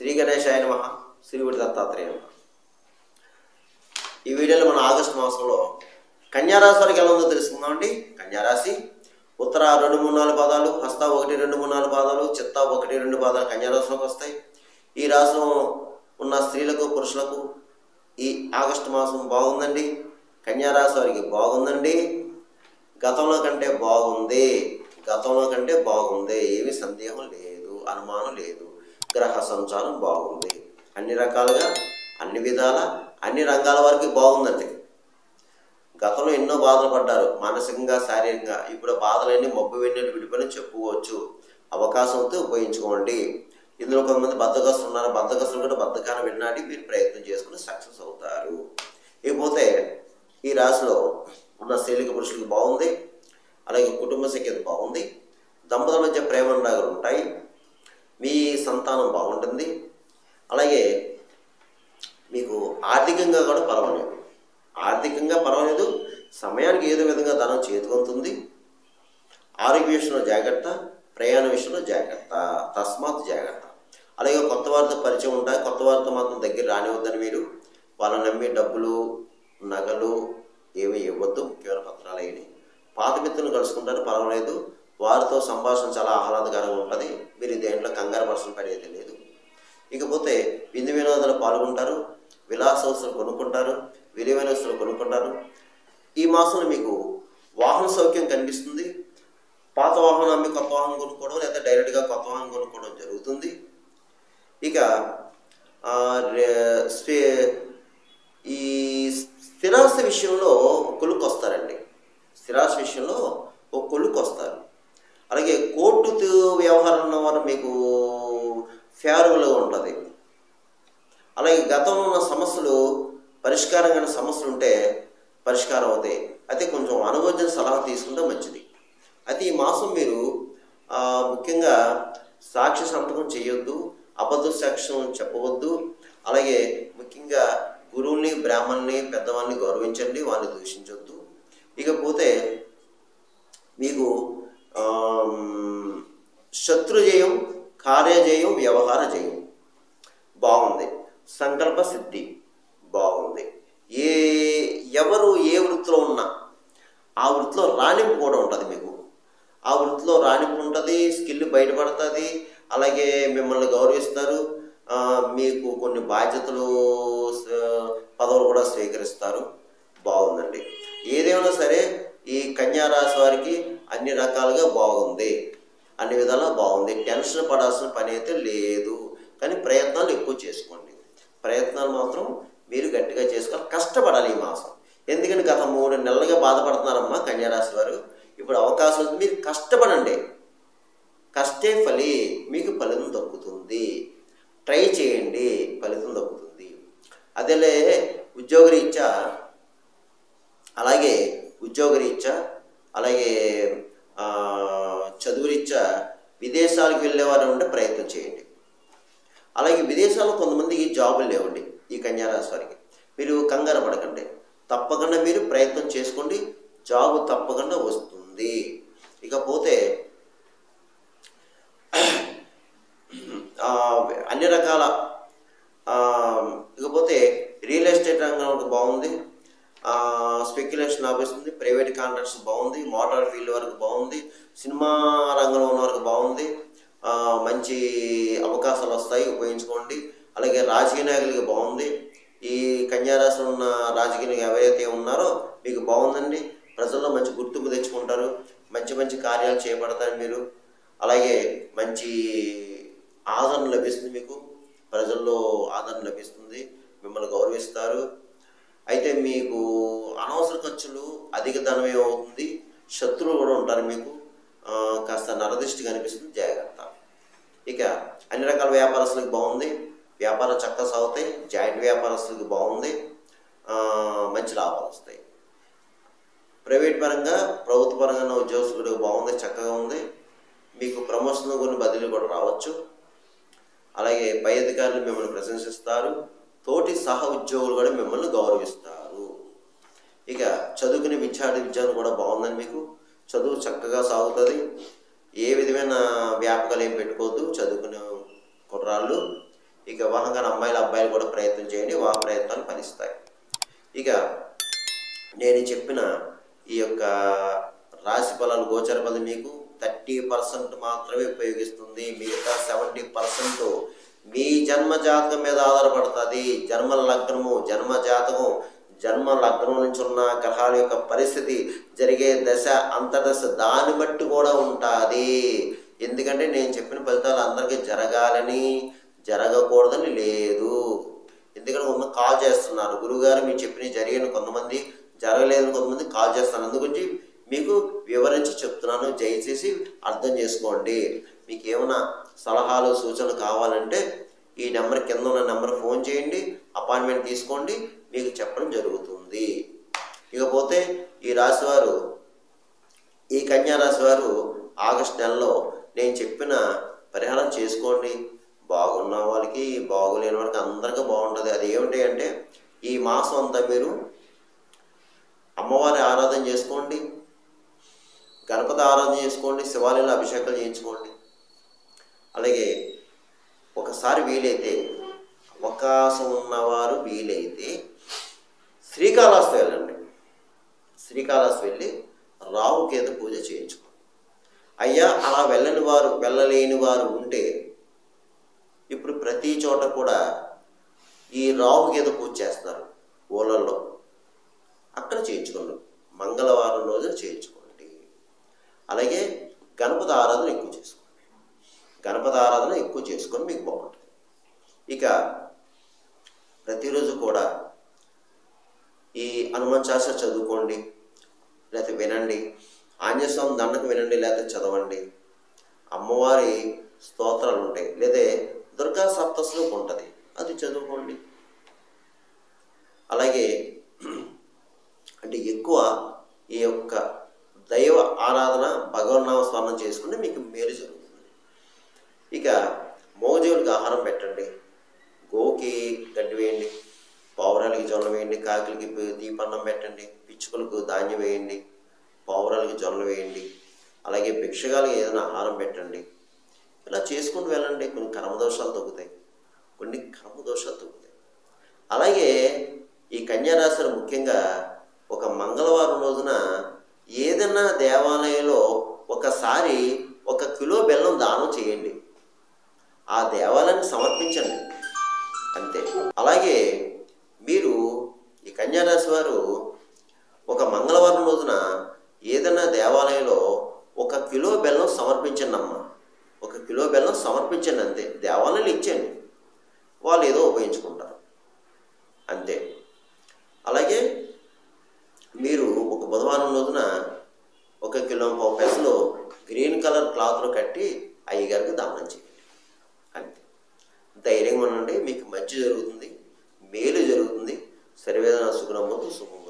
శ్రీ గణేశాయ నమః. శ్రీ గుడి దత్తాత్రేయ నమః. ఈ వీడియోలో మనం ఆగస్టు మాసంలో కన్యారాశి వారికి ఎలా ఉందో తెలుసుకుందామండి. కన్యారాశి ఉత్తర 2, 3, 4 పాదాలు, హస్త 1, 2, 3, 4 పాదాలు, చిత్త 1, 2 పాదాలు కన్యారాశిలోకి వస్తాయి. ఈ రాశిలో ఉన్న స్త్రీలకు పురుషులకు ఈ ఆగస్టు మాసం బాగుందండి. కన్యారాశి వారికి బాగుందండి. గతంలో కంటే బాగుంది. ఏమీ సందేహం లేదు, అనుమానం లేదు. గ్రహ సంచారం బాగుంది. అన్ని రకాలుగా, అన్ని విధాల, అన్ని రంగాల వారికి బాగుందండి. గతంలో ఎన్నో బాధలు పడ్డారు, మానసికంగా, శారీరకంగా. ఇప్పుడు బాధలన్నీ మబ్బు వెన్నెలు విడిపోయి చెప్పుకోవచ్చు. అవకాశంతో ఉపయోగించుకోండి. ఇందులో కొంతమంది బద్ధకస్తులు ఉన్నారు. బద్ధకస్తులు కూడా బద్ధకాన్ని విన్నాడి మీరు ప్రయత్నం చేసుకుని సక్సెస్ అవుతారు. ఇకపోతే ఈ రాశిలో ఉన్న స్త్రీలకు పురుషులకు బాగుంది. అలాగే కుటుంబ సఖ్యత బాగుంది. దంపతుల మధ్య ప్రేమానురాగాలు ఉంటాయి. మీ సంతానం బాగుంటుంది. అలాగే మీకు ఆర్థికంగా కూడా పర్వాలేదు. సమయానికి ఏదో విధంగా ధనం చేతికొంతుంది. ఆరోగ్య విషయంలో జాగ్రత్త, ప్రయాణ విషయంలో జాగ్రత్త, తస్మాత్ జాగ్రత్త. అలాగే కొత్త వారితో పరిచయం ఉంటాయి. కొత్త వారితో మాత్రం దగ్గర రానివద్దని మీరు వాళ్ళని నమ్మి డబ్బులు, నగలు ఏమీ ఇవ్వద్దు. ముఖ్యమైన పత్రాలు అయ్యి పాత మిత్రులను కలుసుకుంటారు, పర్వాలేదు. వారితో సంభాషణ చాలా ఆహ్లాదకరంగా ఉంటుంది. మీరు దేంట్లో కంగారు పర్సన్ పడేది లేదు. ఇకపోతే విందు వినోదాలు పాల్గొంటారు. విలాస వస్తువులు కొనుక్కుంటారు, విలువైన వస్తువులు కొనుక్కుంటారు. ఈ మాసంలో మీకు వాహన సౌఖ్యం కనిపిస్తుంది. పాత వాహనం అమ్మి కొత్త వాహనం కొనుక్కోవడం, లేదా డైరెక్ట్గా కొత్త వాహనం కొనుక్కోవడం జరుగుతుంది. ఇక ఈ స్థిరాస్తి విషయంలో కొలుకు వస్తారండి. స్థిరాస్తి విషయంలో ఒక కొలుకు వస్తారు. అలాగే కోర్టు వ్యవహారం ఉన్న వారు మీకు ఫేవరబుల్గా ఉంటుంది. అలాగే గతంలో ఉన్న సమస్యలు పరిష్కారం కాని సమస్యలు ఉంటే పరిష్కారం అవుతాయి. అయితే కొంచెం అనుభవజ్ఞ సలహా తీసుకుంటే మంచిది. అయితే ఈ మాసం మీరు ముఖ్యంగా సాక్ష్య సంతకం చేయొద్దు, అబద్ధ సాక్ష్యం చెప్పవద్దు. అలాగే ముఖ్యంగా గురువుని, బ్రాహ్మణ్ణి, పెద్దవాళ్ళని గౌరవించండి, వాళ్ళని దూషించొద్దు. ఇకపోతే మీకు శత్రుజయం, కార్యజయం, వ్యవహార జయం బాగుంది. సంకల్ప సిద్ధి బాగుంది. ఎవరు ఏ వృత్తిలో ఉన్నా ఆ వృత్తిలో రాణింపు కూడా ఉంటుంది. మీకు ఆ వృత్తిలో రాణింపు ఉంటుంది, స్కిల్ బయటపడుతుంది. అలాగే మిమ్మల్ని గౌరవిస్తారు. మీకు కొన్ని బాధ్యతలు, పదవులు కూడా స్వీకరిస్తారు. బాగుందండి. ఏదేమైనా సరే ఈ కన్యారాశి వారికి అన్ని రకాలుగా బాగుంది, అన్ని విధాలా బాగుంది. టెన్షన్ పడాల్సిన పని అయితే లేదు. కానీ ప్రయత్నాలు ఎక్కువ చేసుకోండి. ప్రయత్నాలు మాత్రం మీరు గట్టిగా చేసుకోవాలి, కష్టపడాలి ఈ మాసం. ఎందుకంటే గత 3 నెలలుగా బాధపడుతున్నారమ్మా కన్యారాశి వారు. ఇప్పుడు అవకాశం ఉంది, మీరు కష్టపడండి. కష్టే ఫలి, మీకు ఫలితం దక్కుతుంది. ట్రై చేయండి, ఫలితం దక్కుతుంది. అదేలే ఉద్యోగరీత్యా, అలాగే చదువురీత్యా విదేశాలకు వెళ్ళేవారు ఉంటే ప్రయత్నం చేయండి. అలాగే విదేశాల్లో కొంతమందికి జాబులు లేవండి. ఈ కన్యారాశి వారికి మీరు కంగారు పడకండి. తప్పకుండా మీరు ప్రయత్నం చేసుకోండి, జాబు తప్పకుండా వస్తుంది. ఇకపోతే అన్ని రకాల ఇకపోతే రియల్ ఎస్టేట్ రంగంలో బాగుంది. స్పెక్యులేషన్ లాభిస్తుంది. ప్రైవేట్ కాంట్రాక్ట్స్ బాగుంది. మోటార్ ఫీల్డ్ వరకు బాగుంది. సినిమా రంగంలో ఉన్న వరకు బాగుంది. మంచి అవకాశాలు వస్తాయి, ఉపయోగించుకోండి. అలాగే రాజకీయ నాయకులకి బాగుంది. ఈ కన్యారాశిలో ఉన్న రాజకీయ ఎవరైతే ఉన్నారో మీకు బాగుందండి. ప్రజల్లో మంచి గుర్తింపు తెచ్చుకుంటారు. మంచి కార్యాలు చేపడతారు మీరు. అలాగే మంచి ఆదరణ లభిస్తుంది. మీకు ప్రజల్లో ఆదరణ లభిస్తుంది, మిమ్మల్ని గౌరవిస్తారు. అయితే మీకు అనవసర ఖర్చులు, అధిక ధనం ఏమవుతుంది, శత్రువులు కూడా ఉంటారు. మీకు కాస్త నరదృష్టి కనిపిస్తుంది, జాగ్రత్త. ఇక అన్ని రకాల వ్యాపారస్తులకు బాగుంది. వ్యాపారం చక్కగా సాగుతాయి. జాయింట్ వ్యాపారస్తులకు బాగుంది. మంచి లాభాలు వస్తాయి. ప్రైవేట్ పరంగా, ప్రభుత్వ పరంగా ఉద్యోగస్తులకు బాగుంది, చక్కగా ఉంది. మీకు ప్రమోషన్ కొన్ని బదిలీ కూడా రావచ్చు. అలాగే పై అధికారులు మిమ్మల్ని ప్రశంసిస్తారు. తోటి సహ ఉద్యోగులు కూడా మిమ్మల్ని గౌరవిస్తారు. ఇక చదువుకునే విద్యార్థులు కూడా బాగుందని మీకు చదువు చక్కగా సాగుతుంది. ఏ విధమైన వ్యాపకాలు ఏం పెట్టుకోవద్దు చదువుకునే కుర్రాళ్ళు. ఇక వివాహం కాని అబ్బాయిలు కూడా ప్రయత్నం చేయండి, వివాహ ప్రయత్నాలు ఫలిస్తాయి. ఇక నేను చెప్పిన ఈ యొక్క రాశి ఫలాలు గోచర ఫలం మీకు 30% మాత్రమే ఉపయోగిస్తుంది. మిగతా 70% మీ జన్మ జాతకం మీద ఆధారపడుతుంది. జన్మ లగ్నం నుంచి ఉన్న గ్రహాల యొక్క పరిస్థితి, జరిగే దశ అంతర్దశ దాన్ని బట్టి కూడా ఉంటుంది. ఎందుకంటే నేను చెప్పిన ఫలితాలు అందరికీ జరగాలని జరగకూడదని లేదు. ఎందుకంటే కొంతమంది కాల్ చేస్తున్నారు, గురువుగారు మీరు చెప్పినవి జరిగిన, కొంతమంది జరగలేదని కొంతమంది కాల్ చేస్తున్నారు. అందుగురించి మీకు వివరించి చెప్తున్నాను, దయచేసి అర్థం చేసుకోండి. మీకు ఏమైనా సలహాలు సూచనలు కావాలంటే ఈ నెంబర్, కింద ఉన్న నెంబర్ ఫోన్ చేయండి, అపాయింట్మెంట్ తీసుకోండి, మీకు చెప్పడం జరుగుతుంది. ఇకపోతే ఈ రాశివారు, ఈ కన్యా రాశి వారు ఆగస్టు నెలలో నేను చెప్పిన పరిహారం చేసుకోండి. బాగున్న వాళ్ళకి, బాగులేని వాళ్ళకి అందరికీ బాగుంటుంది. అది ఏమిటి అంటే ఈ మాసం అంతా మీరు అమ్మవారి ఆరాధన చేసుకోండి, గణపతి ఆరాధన చేసుకోండి, శివాలయంలో అభిషేకాలు చేయించుకోండి. అలాగే ఒకసారి వీలైతే, అవకాశం ఉన్నవారు వీలైతే శ్రీకాళహస్తి వెళ్ళండి. శ్రీకాళహస్తి వెళ్ళి రాహుకేతు పూజ చేయించుకోండి. అయ్యా అలా వెళ్ళలేని వారు ఉంటే ఇప్పుడు ప్రతి చోట కూడా ఈ రాహుకేతు పూజ చేస్తున్నారు ఊళ్ళల్లో, అక్కడ చేయించుకోండి. మంగళవారం రోజు చేయించుకోండి. అలాగే గణపతి ఆరాధన ఎక్కువ చేసుకోండి. గణపతి ఆరాధన ఎక్కువ చేసుకొని మీకు బాగుంటుంది. ఇక ప్రతిరోజు కూడా ఈ హనుమాన్ చాలీసా చదువుకోండి, లేకపోతే వినండి. ఆంజనేయ స్వామి దండకం వినండి, లేకపోతే చదవండి. అమ్మవారి స్తోత్రాలు ఉంటాయి, లేదా దుర్గా సప్తశ్లోకి ఉంటుంది, అది చదువుకోండి. అలాగే అంటే ఎక్కువ ఈ యొక్క దైవ ఆరాధన, భగవన్నామ స్మరణ చేసుకుంటే మీకు మేలు జరుగుతుంది. ఇక మోగజీవులకు ఆహారం పెట్టండి, గోవుకి గడ్డి వేయండి, పావురాలకి జొన్న వేయండి, కాకులకి దీపన్నం పెట్టండి, పిచ్చుకలకు ధాన్యం వేయండి, పావురాలకి జొన్నలు వేయండి. అలాగే భిక్షగాలకి ఏదైనా ఆహారం పెట్టండి. ఇలా చేసుకుంటూ వెళ్ళండి. కొన్ని కర్మదోషాలు తగ్గుతాయి. అలాగే ఈ కన్యారాశిలో ముఖ్యంగా ఒక మంగళవారం రోజున ఏదైనా దేవాలయంలో ఒకసారి 1 కిలో బెల్లం దానం చేయండి, ఆ దేవాలయాన్ని సమర్పించండి, అంతే. అలాగే మీరు ఈ కన్యారాశి వారు ఒక మంగళవారం రోజున ఏదైనా దేవాలయంలో 1 కిలో బెల్లం సమర్పించండి అమ్మ. 1 కిలో బెల్లం సమర్పించండి, అంతే. దేవాలయాలు ఇచ్చండి, వాళ్ళు ఏదో ఉపయోగించుకుంటారు, అంతే. అలాగే మీరు ఒక బుధవారం రోజున 1 కిలో పెసలు గ్రీన్ కలర్ క్లాత్లో కట్టి అయ్యగారికి దానం చేయండి, అంతే. ధైర్యంగా ఉండండి, మీకు మంచి జరుగుతుంది, మేలు జరుగుతుంది. సర్వేదన సుఖనమ్మతో శుభం.